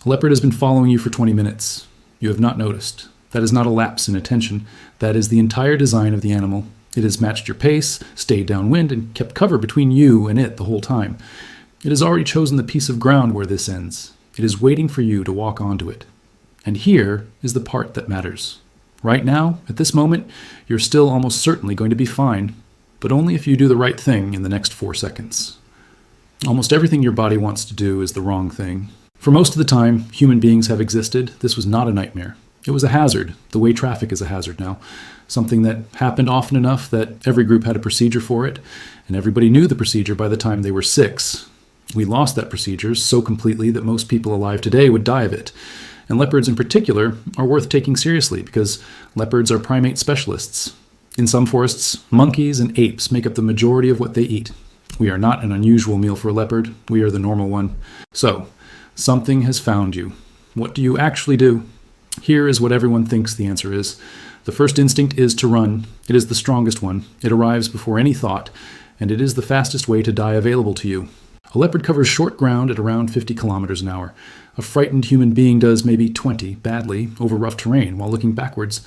A leopard has been following you for 20 minutes. You have not noticed. That is not a lapse in attention. That is the entire design of the animal. It has matched your pace, stayed downwind, and kept cover between you and it the whole time. It has already chosen the piece of ground where this ends. It is waiting for you to walk onto it. And here is the part that matters. Right now, at this moment, you're still almost certainly going to be fine, but only if you do the right thing in the next 4 seconds. Almost everything your body wants to do is the wrong thing. For most of the time human beings have existed, this was not a nightmare. It was a hazard, the way traffic is a hazard now. Something that happened often enough that every group had a procedure for it, and everybody knew the procedure by the time they were 6. We lost that procedure so completely that most people alive today would die of it. And leopards in particular are worth taking seriously because leopards are primate specialists. In some forests, monkeys and apes make up the majority of what they eat. We are not an unusual meal for a leopard. We are the normal one. So, something has found you. What do you actually do? Here is what everyone thinks the answer is. The first instinct is to run. It is the strongest one. It arrives before any thought, and it is the fastest way to die available to you. A leopard covers short ground at around 50 kilometers an hour. A frightened human being does maybe 20, badly, over rough terrain while looking backwards.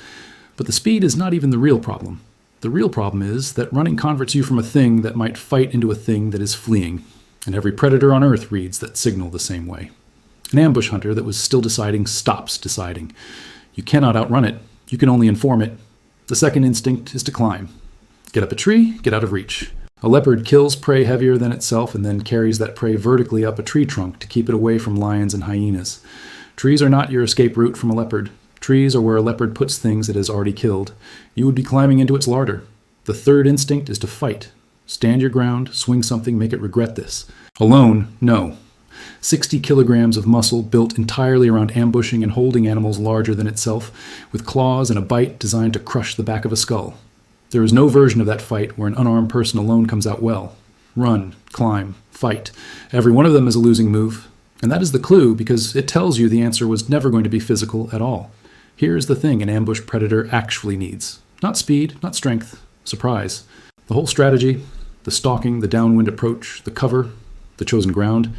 But the speed is not even the real problem. The real problem is that running converts you from a thing that might fight into a thing that is fleeing. And every predator on Earth reads that signal the same way. An ambush hunter that was still deciding stops deciding. You cannot outrun it. You can only inform it. The second instinct is to climb. Get up a tree, get out of reach. A leopard kills prey heavier than itself and then carries that prey vertically up a tree trunk to keep it away from lions and hyenas. Trees are not your escape route from a leopard. Trees are where a leopard puts things it has already killed. You would be climbing into its larder. The third instinct is to fight. Stand your ground, swing something, make it regret this. Alone, no. 60 kilograms of muscle built entirely around ambushing and holding animals larger than itself, with claws and a bite designed to crush the back of a skull. There is no version of that fight where an unarmed person alone comes out well. Run, climb, fight. Every one of them is a losing move. And that is the clue because it tells you the answer was never going to be physical at all. Here is the thing an ambush predator actually needs. Not speed, not strength, surprise. The whole strategy, the stalking, the downwind approach, the cover, the chosen ground,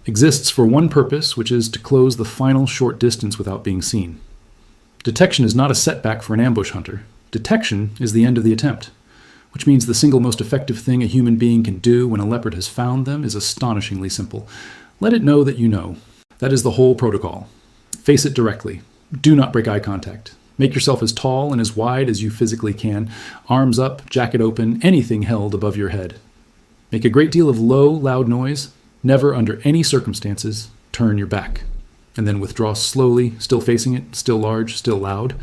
exists for one purpose, which is to close the final short distance without being seen. Detection is not a setback for an ambush hunter. Detection is the end of the attempt, which means the single most effective thing a human being can do when a leopard has found them is astonishingly simple. Let it know that you know. That is the whole protocol. Face it directly. Do not break eye contact. Make yourself as tall and as wide as you physically can. Arms up, jacket open, anything held above your head. Make a great deal of low, loud noise. Never, under any circumstances, turn your back. And then withdraw slowly, still facing it, still large, still loud.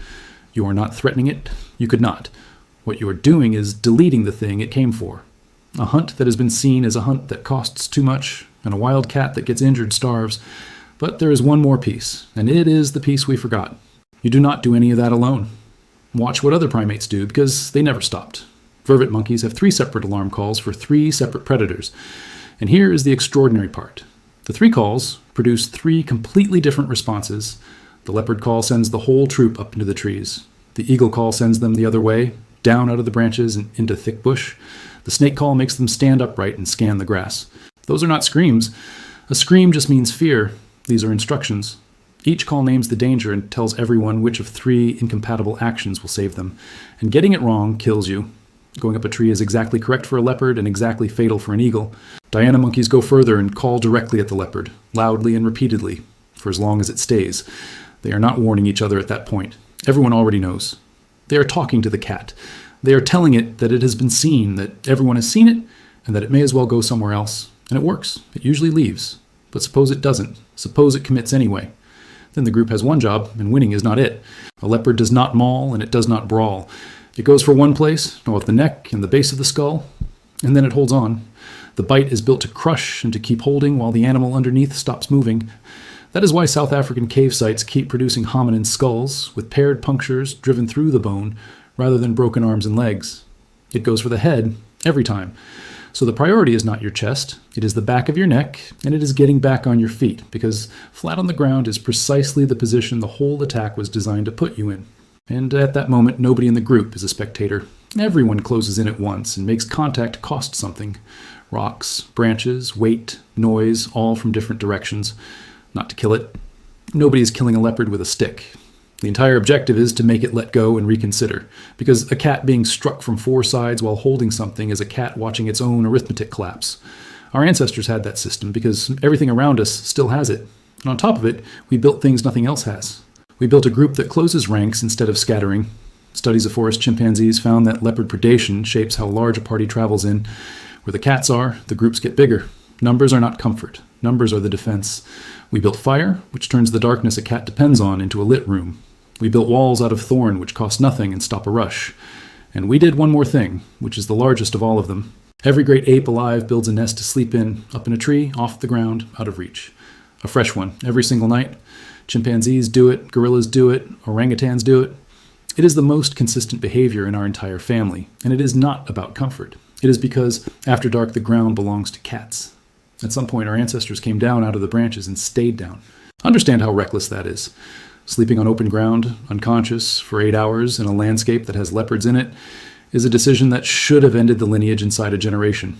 You are not threatening it. You could not. What you are doing is deleting the thing it came for. A hunt that has been seen as a hunt that costs too much, and a wild cat that gets injured starves. But there is one more piece, and it is the piece we forgot. You do not do any of that alone. Watch what other primates do, because they never stopped. Vervet monkeys have 3 separate alarm calls for 3 separate predators. And here is the extraordinary part. The 3 calls produce 3 completely different responses. The leopard call sends the whole troop up into the trees. The eagle call sends them the other way, down out of the branches and into thick bush. The snake call makes them stand upright and scan the grass. Those are not screams. A scream just means fear. These are instructions. Each call names the danger and tells everyone which of 3 incompatible actions will save them. And getting it wrong kills you. Going up a tree is exactly correct for a leopard and exactly fatal for an eagle. Diana monkeys go further and call directly at the leopard, loudly and repeatedly, for as long as it stays. They are not warning each other at that point. Everyone already knows. They are talking to the cat. They are telling it that it has been seen, that everyone has seen it, and that it may as well go somewhere else. And it works. It usually leaves. But suppose it doesn't. Suppose it commits anyway. Then the group has one job, and winning is not it. A leopard does not maul, and it does not brawl. It goes for one place, at the neck and the base of the skull, and then it holds on. The bite is built to crush and to keep holding while the animal underneath stops moving. That is why South African cave sites keep producing hominin skulls with paired punctures driven through the bone rather than broken arms and legs. It goes for the head every time. So the priority is not your chest, it is the back of your neck, and it is getting back on your feet, because flat on the ground is precisely the position the whole attack was designed to put you in. And at that moment, nobody in the group is a spectator. Everyone closes in at once and makes contact cost something. Rocks, branches, weight, noise, all from different directions. Not to kill it, Nobody is killing a leopard with a stick. The entire objective is to make it let go and reconsider, because a cat being struck from 4 sides while holding something is a cat watching its own arithmetic collapse. Our ancestors had that system because everything around us still has it. And on top of it, we built things nothing else has. We built a group that closes ranks instead of scattering. Studies of forest chimpanzees found that leopard predation shapes how large a party travels in. Where the cats are, the groups get bigger. Numbers are not comfort. Numbers are the defense. We built fire, which turns the darkness a cat depends on into a lit room. We built walls out of thorn, which cost nothing and stop a rush. And we did one more thing, which is the largest of all of them. Every great ape alive builds a nest to sleep in, up in a tree, off the ground, out of reach. A fresh one, every single night. Chimpanzees do it, gorillas do it, orangutans do it. It is the most consistent behavior in our entire family, and it is not about comfort. It is because after dark the ground belongs to cats. At some point our ancestors came down out of the branches and stayed down. Understand how reckless that is. Sleeping on open ground, unconscious, for 8 hours in a landscape that has leopards in it, is a decision that should have ended the lineage inside a generation.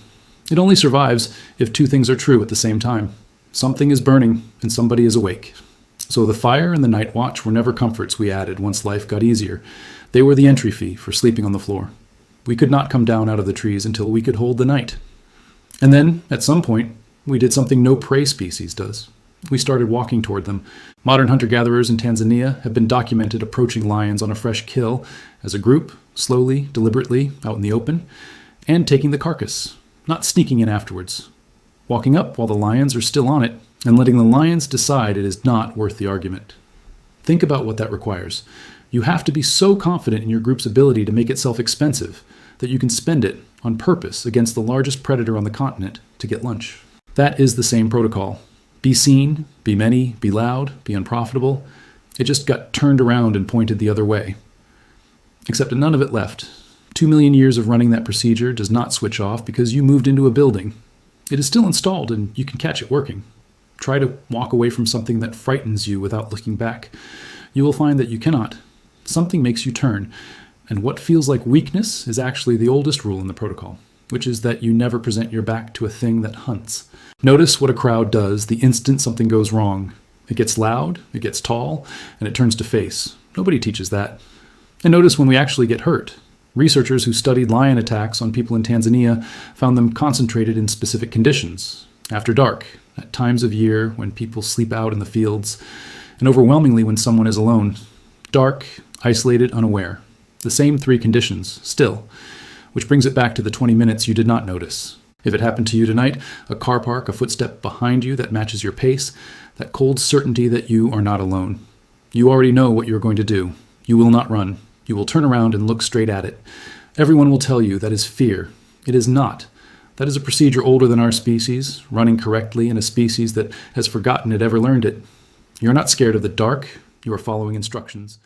It only survives if 2 things are true at the same time. Something is burning and somebody is awake. So the fire and the night watch were never comforts we added once life got easier. They were the entry fee for sleeping on the floor. We could not come down out of the trees until we could hold the night. And then, at some point, we did something no prey species does. We started walking toward them. Modern hunter-gatherers in Tanzania have been documented approaching lions on a fresh kill as a group, slowly, deliberately, out in the open, and taking the carcass, not sneaking in afterwards. Walking up while the lions are still on it, and letting the lions decide it is not worth the argument. Think about what that requires. You have to be so confident in your group's ability to make itself expensive that you can spend it on purpose against the largest predator on the continent to get lunch. That is the same protocol. Be seen, be many, be loud, be unprofitable. It just got turned around and pointed the other way. Except none of it left. 2 million years of running that procedure does not switch off because you moved into a building. It is still installed and you can catch it working. Try to walk away from something that frightens you without looking back. You will find that you cannot. Something makes you turn. And what feels like weakness is actually the oldest rule in the protocol, which is that you never present your back to a thing that hunts. Notice what a crowd does the instant something goes wrong. It gets loud, it gets tall, and it turns to face. Nobody teaches that. And notice when we actually get hurt. Researchers who studied lion attacks on people in Tanzania found them concentrated in specific conditions. After dark, at times of year when people sleep out in the fields, and overwhelmingly when someone is alone. Dark, isolated, unaware. The same 3 conditions, still. Which brings it back to the 20 minutes you did not notice. If it happened to you tonight, a car park, a footstep behind you that matches your pace, that cold certainty that you are not alone. You already know what you're going to do. You will not run. You will turn around and look straight at it. Everyone will tell you that is fear. It is not. That is a procedure older than our species, running correctly in a species that has forgotten it ever learned it. You're not scared of the dark. You are following instructions.